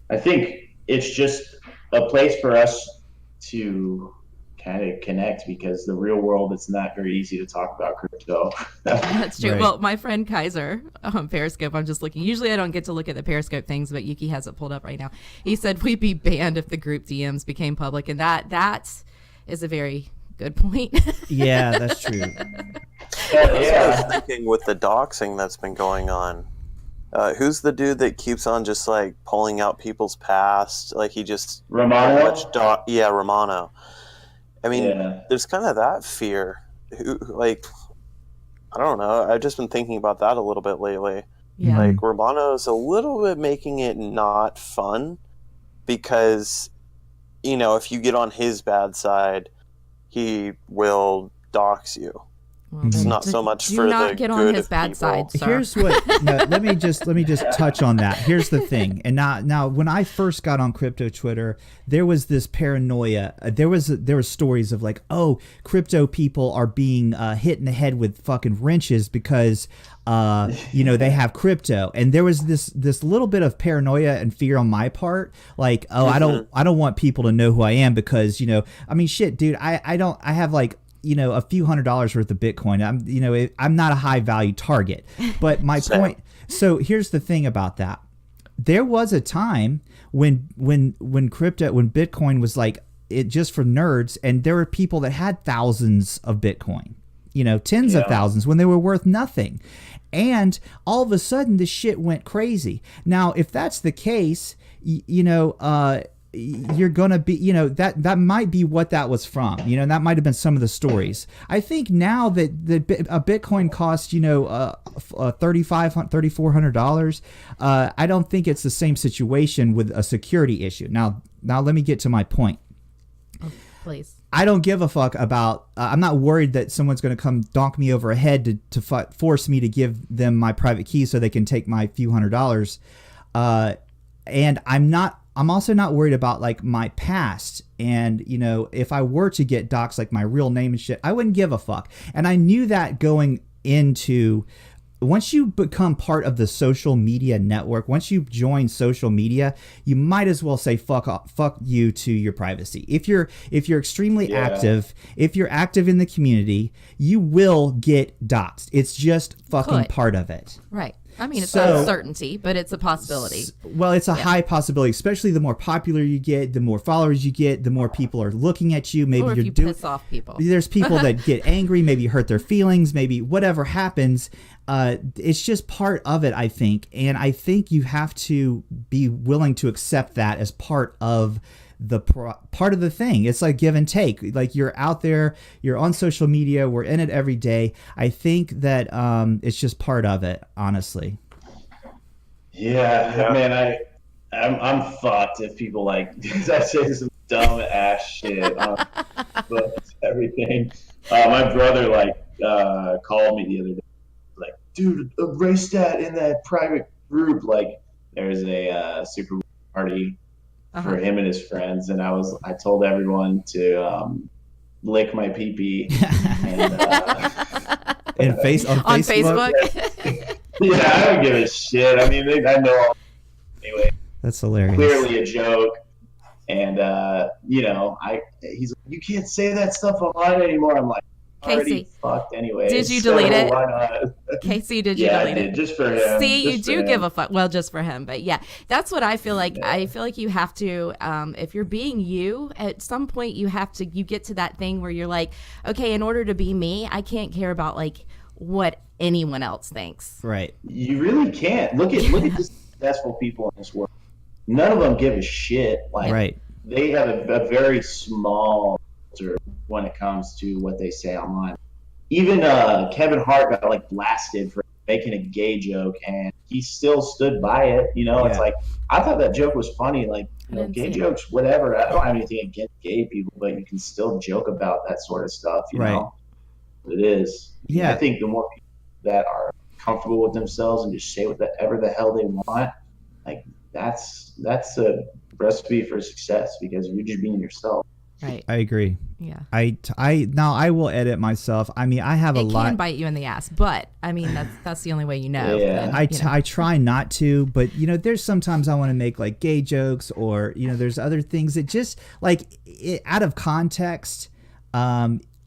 I think it's just a place for us to kind of connect, because the real world, it's not very easy to talk about crypto. That's true. Right. Well, my friend Kaiser on Periscope, I'm just looking. Usually I don't get to look at the Periscope things, but Yuki has it pulled up right now. He said we'd be banned if the group DMs became public, and that is a very good point. Yeah, that's true. I was thinking with the doxing that's been going on. Who's the dude that keeps on just pulling out people's past? He just Romano? Romano. I mean, there's kind of that fear. I don't know. I've just been thinking about that a little bit lately. Yeah. Romano's a little bit making it not fun, because, if you get on his bad side, he will dox you. Well, It's then not so much do for not the get good on his of bad people. side, sir. Here's what. No, let me just touch on that. Here's the thing. And now, when I first got on crypto Twitter, there was this paranoia. There were stories of like, oh, crypto people are being hit in the head with fucking wrenches because they have crypto, and there was this little bit of paranoia and fear on my part, like, oh, I don't want people to know who I am because I mean, shit, dude, I have like a few $100s worth of Bitcoin. I'm not a high value target. But my point. So here's the thing about that. There was a time when Bitcoin was like it just for nerds, and there were people that had thousands of Bitcoin, tens of thousands when they were worth nothing. And all of a sudden this shit went crazy. Now, if that's the case, you're gonna be that might be what that was from, that might have been some of the stories. I think now that a Bitcoin costs $3,400, I don't think it's the same situation with a security issue. Now let me get to my point. Please. I don't give a fuck about I'm not worried that someone's going to come donk me over a head to force me to give them my private key so they can take my few $100s, and I'm also not worried about like my past. And, if I were to get doxxed, like my real name and shit, I wouldn't give a fuck. And I knew that going into, once you become part of the social media network, once you join social media, you might as well say fuck you to your privacy. If you're extremely active, if you're active in the community, you will get doxxed. It's just fucking part of it. Right. I mean, it's not a certainty, but it's a possibility. Well, it's a high possibility, especially the more popular you get, the more followers you get, the more people are looking at you. Maybe or if you piss off people. There's people that get angry, maybe hurt their feelings, maybe whatever happens. It's just part of it, I think. And I think you have to be willing to accept that as part of part of the thing. It's like give and take. Like you're out there, you're on social media, we're in it every day. I think that it's just part of it, honestly. Yeah. Man, I'm fucked if people like I say some dumb ass shit on everything. My brother called me the other day, like, dude, erase that in that private group. Like there's a Super Bowl party for him and his friends, and I told everyone to lick my pee-pee and on Facebook. Yeah, I don't give a shit. I mean, I know all anyway. That's hilarious. Clearly a joke, and he's like, you can't say that stuff online anymore. I'm like, already fucked anyway. Did you delete it? Why not? Casey, did you delete it? Just for him. See, you do give a fuck. Well, just for him. But yeah, that's what I feel like. Yeah. I feel like you have to, if you're being you, at some point you get to that thing where you're like, okay, in order to be me, I can't care about like what anyone else thinks. Right. You really can't. Look at the successful people in this world. None of them give a shit. Like, right. They have a very small filter when it comes to what they say online. Even Kevin Hart got like blasted for making a gay joke, and he still stood by it. It's like, I thought that joke was funny. Like, gay jokes, whatever. I don't have anything against gay people, but you can still joke about that sort of stuff. You know, it is. Yeah. I think the more people that are comfortable with themselves and just say whatever the hell they want, like that's a recipe for success, because you're just being yourself. Right. I agree. Yeah. I will edit myself. I mean, I have a lot. It can bite you in the ass, but I mean that's the only way you know. Yeah. I try not to, but there's sometimes I want to make like gay jokes, or there's other things that just like out of context.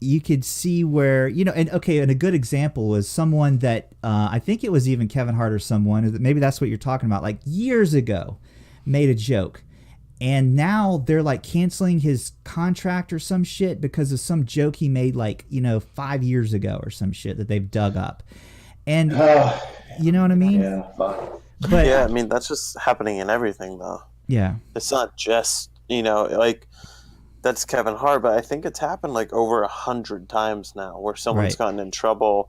You could see where and a good example was someone that I think it was even Kevin Hart or someone, maybe that's what you're talking about, like years ago, made a joke. And now they're like canceling his contract or some shit because of some joke he made 5 years ago or some shit that they've dug up. And you know what I mean? Yeah, fuck. But yeah, I mean, that's just happening in everything though. Yeah. It's not just, like that's Kevin Hart, but I think it's happened like over 100 times now where someone's gotten in trouble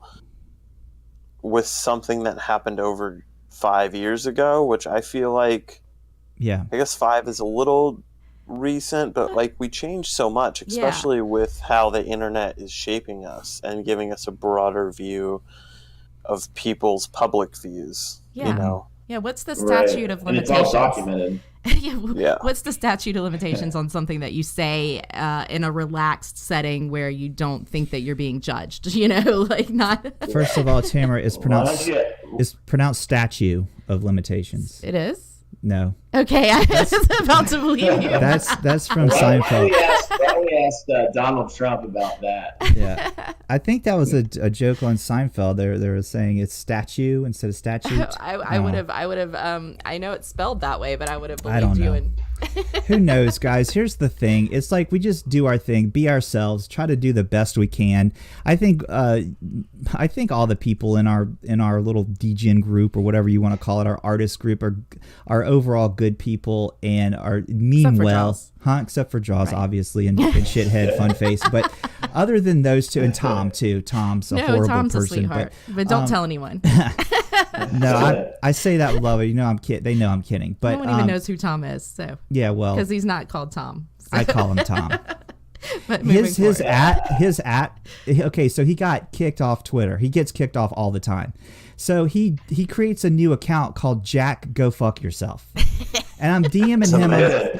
with something that happened over 5 years ago, which I feel like, yeah, I guess 5 is a little recent, but like we changed so much, especially with how the internet is shaping us and giving us a broader view of people's public views. Yeah. You know? Yeah, what's the statute of limitations? And it's all documented. Yeah. What's the statute of limitations on something that you say in a relaxed setting where you don't think that you're being judged? You know, like not. First of all, Tamara, it's pronounced statue of limitations. It is? No. Okay, I was about to believe you. That's from Seinfeld. Why we asked Donald Trump about that? Yeah, I think that was a joke on Seinfeld. They were saying it's statue instead of statute. I would have. I know it's spelled that way, but I would have believed I don't know. you. Who knows, guys? Here's the thing. It's like we just do our thing, be ourselves, try to do the best we can. I think all the people in our little DGen group or whatever you want to call it, our artist group, are overall good people and are mean well. Drawz. Except for Drawz, obviously, and shithead fun face. But other than those two, and Tom too. Tom's a horrible Tom's person. A sweetheart, but don't tell anyone. No, I say that with love. You know I'm kidding. They know I'm kidding. But no one even knows who Tom is. So yeah, well, because he's not called Tom. So. I call him Tom. But his at. Okay, so he got kicked off Twitter. He gets kicked off all the time. So he creates a new account called Jack Go Fuck Yourself. And I'm DMing him.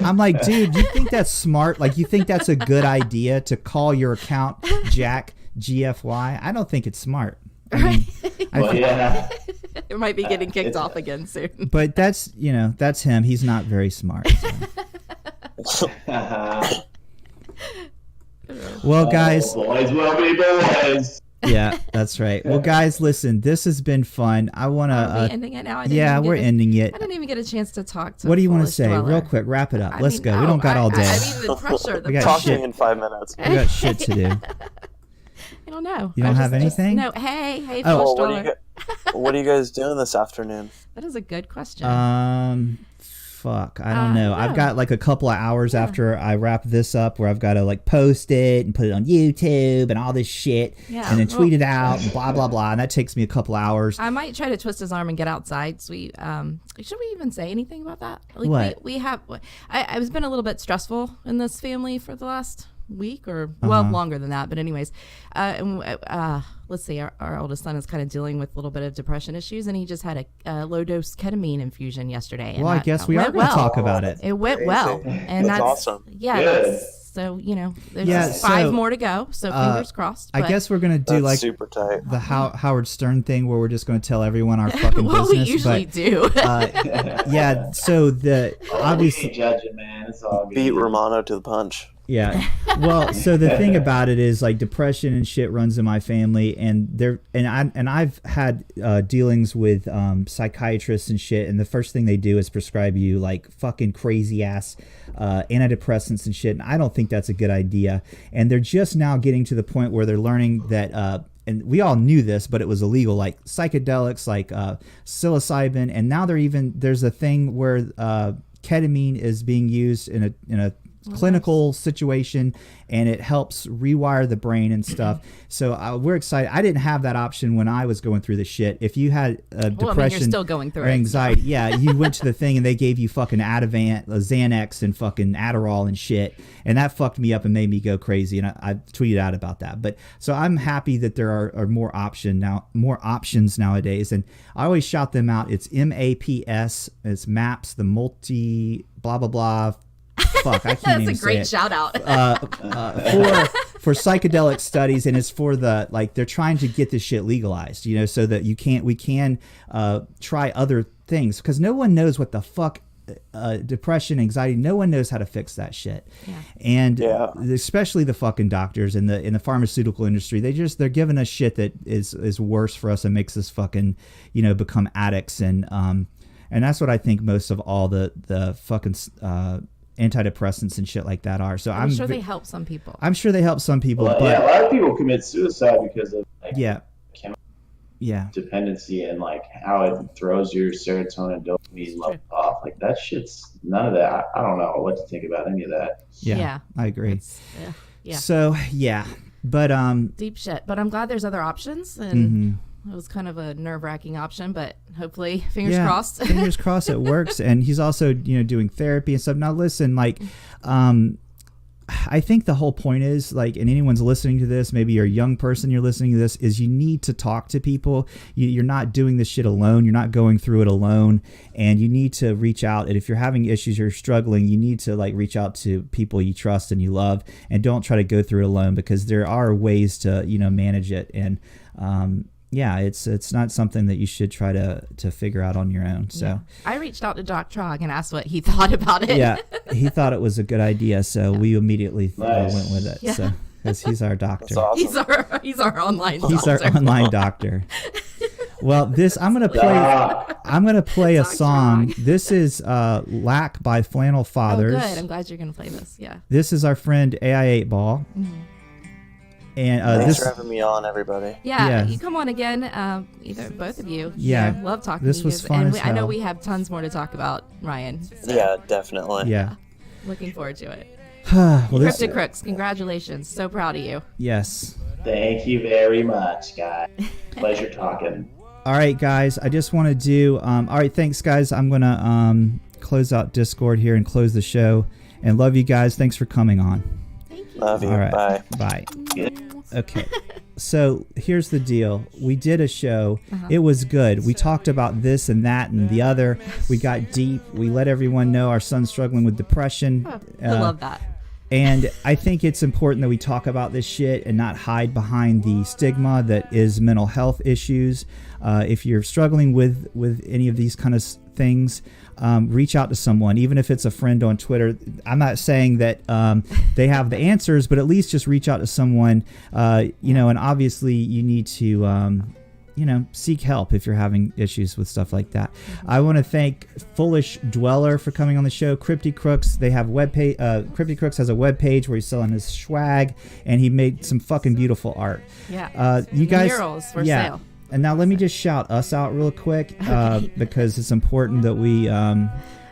I'm like, dude, you think that's smart? Like, you think that's a good idea to call your account Jack GFY? I don't think it's smart. I mean, it might be getting kicked off again soon. But that's him. He's not very smart. So. Well, guys. Boys will be boys. Yeah, that's right. Well, guys, listen, this has been fun. I want to... Are we ending it now? We're ending it. I didn't even get a chance to talk to What do you want to say? Dweller. Real quick, wrap it up. Let's go. We don't got all day. I mean, the pressure. We got talking in 5 minutes. We got shit to do. I don't know. You don't have anything? No. Hey, Foolish What Dweller. are you guys doing this afternoon? That is a good question. Fuck, I don't know. I've got like a couple of hours after I wrap this up where I've got to like post it and put it on YouTube and all this shit and then tweet it out and blah, blah, blah. And that takes me a couple hours. I might try to twist his arm and get outside. So should we even say anything about that? Like what? We have, it's been a little bit stressful in this family for the last week or longer than that, but anyways, let's see, our oldest son is kind of dealing with a little bit of depression issues, and he just had a low dose ketamine infusion yesterday. Well, I guess we are going to talk about it. It went well, and that's awesome. Yeah, so there's 5 more to go, so fingers crossed. I guess we're going to do like super tight. the Howard Stern thing where we're just going to tell everyone our fucking well, business. We usually do. Yeah, so obviously judging, man, it's all good. Beat Romano to the punch. Yeah. Well, so the thing about it is like depression and shit runs in my family, and I've had dealings with psychiatrists and shit, and the first thing they do is prescribe you like fucking crazy ass antidepressants and shit, and I don't think that's a good idea. And they're just now getting to the point where they're learning that and we all knew this, but it was illegal, like psychedelics, like psilocybin, and now there's a thing where ketamine is being used in a clinical situation, and it helps rewire the brain and stuff. So we're excited. I didn't have that option when I was going through the shit. If you had depression, you're still going through or anxiety, you went to the thing and they gave you fucking Ativan, Xanax, and fucking Adderall and shit, and that fucked me up and made me go crazy. And I tweeted out about that. But so I'm happy that there are more options nowadays, and I always shout them out. It's MAPS. It's MAPS, the multi blah blah blah. Fuck, I can't even say it. That's a great shout out. For psychedelic studies, and it's for they're trying to get this shit legalized, so that we can try other things, because no one knows what the fuck depression, anxiety, no one knows how to fix that shit. Yeah. And especially the fucking doctors in the pharmaceutical industry, they're giving us shit that is worse for us and makes us fucking become addicts, and that's what I think most of all the fucking antidepressants and shit like that are. So I'm sure they help some people. I'm sure they help some people. Well, but a lot of people commit suicide because of chemical dependency and like how it throws your serotonin, dopamine level off. Like that shit's none of that. I don't know what to think about any of that. Yeah. I agree. Yeah. So but deep shit. But I'm glad there's other options, and It was kind of a nerve-wracking option, but hopefully, fingers crossed. Fingers crossed it works. And he's also, doing therapy and stuff. Now, listen, I think the whole point is, and anyone's listening to this, maybe you're a young person, you're listening to this, is you need to talk to people. You're not doing this shit alone. You're not going through it alone. And you need to reach out. And if you're having issues, you're struggling, you need to reach out to people you trust and you love, and don't try to go through it alone, because there are ways to, manage it. And, it's not something that you should try to figure out on your own. So I reached out to Doc Trog and asked what he thought about it. Yeah, he thought it was a good idea, so we immediately went with it. Yeah. So because he's our doctor, Awesome. he's our online doctor. He's our online doctor. Well, I'm gonna play a song. This is "Lack" by Flannel Fathers. Oh, good. I'm glad you're gonna play this. Yeah. This is our friend AI8 Ball. Mm-hmm. And thanks for having me on, everybody. Yeah, you come on again, either both of you. Yeah, love talking this to you. Was fun and as I know hell. we have tons more to talk about, Ryan. So. Yeah, definitely. Yeah. Looking forward to it. Crypto Crooks, congratulations. So proud of you. Yes. Thank you very much, guys. Pleasure talking. All right, guys. I just want to do. All right, thanks, guys. I'm gonna close out Discord here and close the show. And love you guys. Thanks for coming on. Love you. All right. Bye. Bye. Okay. So here's the deal. We did a show. It was good. We talked about this and that and the other. We got deep. We let everyone know our son's struggling with depression. I love that. And I think it's important that we talk about this shit and not hide behind the stigma that is mental health issues. If you're struggling with any of these kind of things, reach out to someone, even if it's a friend on Twitter. I'm not saying that they have the answers, but at least just reach out to someone, and obviously you need to, seek help if you're having issues with stuff like that. I want to thank Foolish Dweller for coming on the show. Crypty Crooks, they have Crypty Crooks has a webpage where he's selling his swag, and he made some fucking beautiful art. Yeah. You guys, murals for sale. And now let me just shout us out real quick, because it's important that we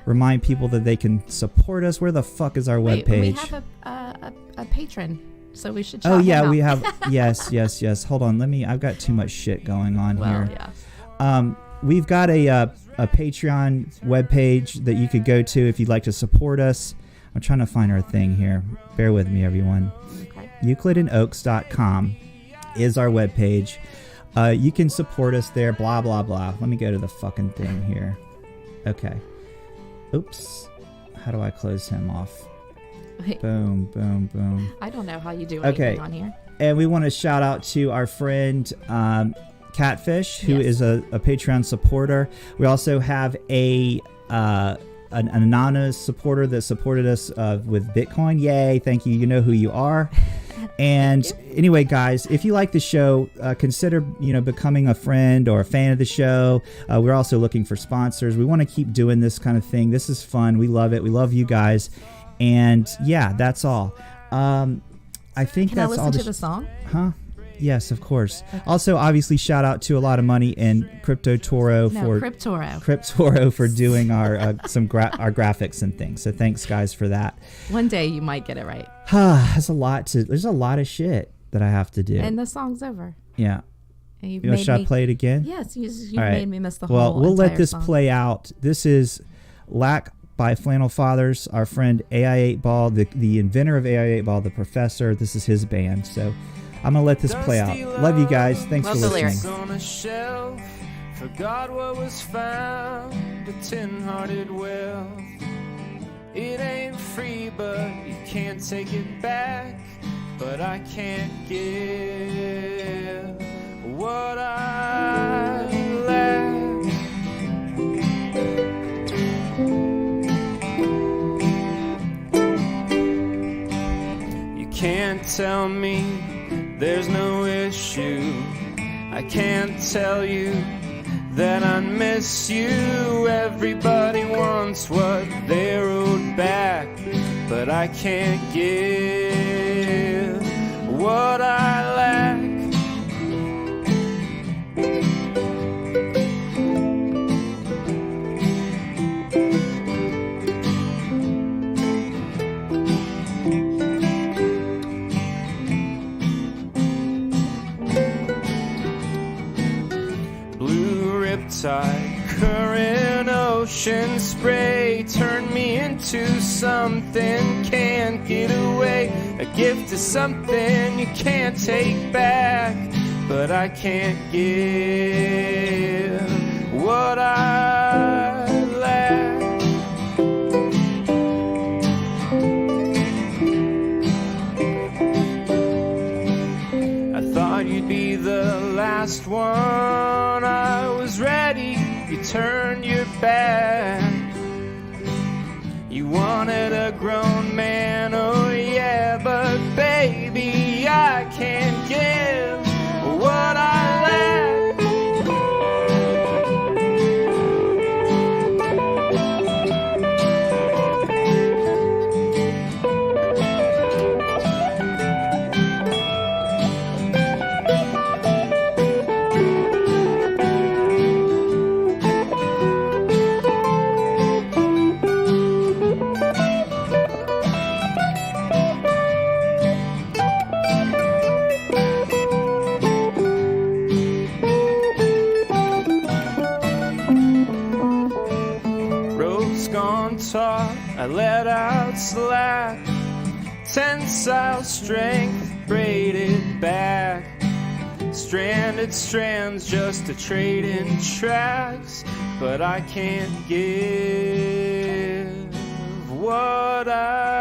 remind people that they can support us. Where the fuck is our webpage? We have a patron, so we should shout him out. We have. Yes. Hold on. I've got too much shit going on here. Yeah. We've got a Patreon webpage that you could go to if you'd like to support us. I'm trying to find our thing here. Bear with me, everyone. Okay. EuclidandOaks.com is our webpage. You can support us there, blah, blah, blah. Let me go to the fucking thing here. Okay. Oops. How do I close him off? Wait. Boom, boom, boom. I don't know how you do anything on here. And we want to shout out to our friend Catfish, who is a Patreon supporter. We also have an anonymous supporter that supported us with Bitcoin. Yay, thank you. You know who you are. And anyway, guys, if you like the show, consider becoming a friend or a fan of the show. We're also looking for sponsors. We want to keep doing this kind of thing. This is fun. We love it. We love you guys. And yeah, that's all. I think Can that's I listen all. to the song? Huh? Yes, of course. Okay. Also, obviously, shout out to A Lot of Money and Toro for doing our our graphics and things. So thanks, guys, for that. One day you might get it right. There's a lot of shit that I have to do. And the song's over. Yeah. And should I play it again? Yes, you right. made me miss the whole. Well, we'll let this song. play out. This is Lack by Flannel Fathers. Our friend AI8 Ball, the inventor of AI8 Ball, the professor. This is his band. So I'm gonna let this play out. Love you guys. Thanks for listening. On a shelf, forgot what was found, a tin-hearted wealth. It ain't free, but you can't take it back. But I can't give what I lack. You can't tell me there's no issue. I can't tell you that I miss you. Everybody wants what they owed back, but I can't give what I lack. riptide, current, ocean spray, turn me into something, can't get away. A gift is something you can't take back, but I can't give what I lack. I thought you'd be the last one. I was ready, you turned your back. You wanted a grown man, oh yeah, but baby, I can't give what I lack. I let out slack, tensile strength braided back, stranded strands just to trade in tracks, but I can't give what I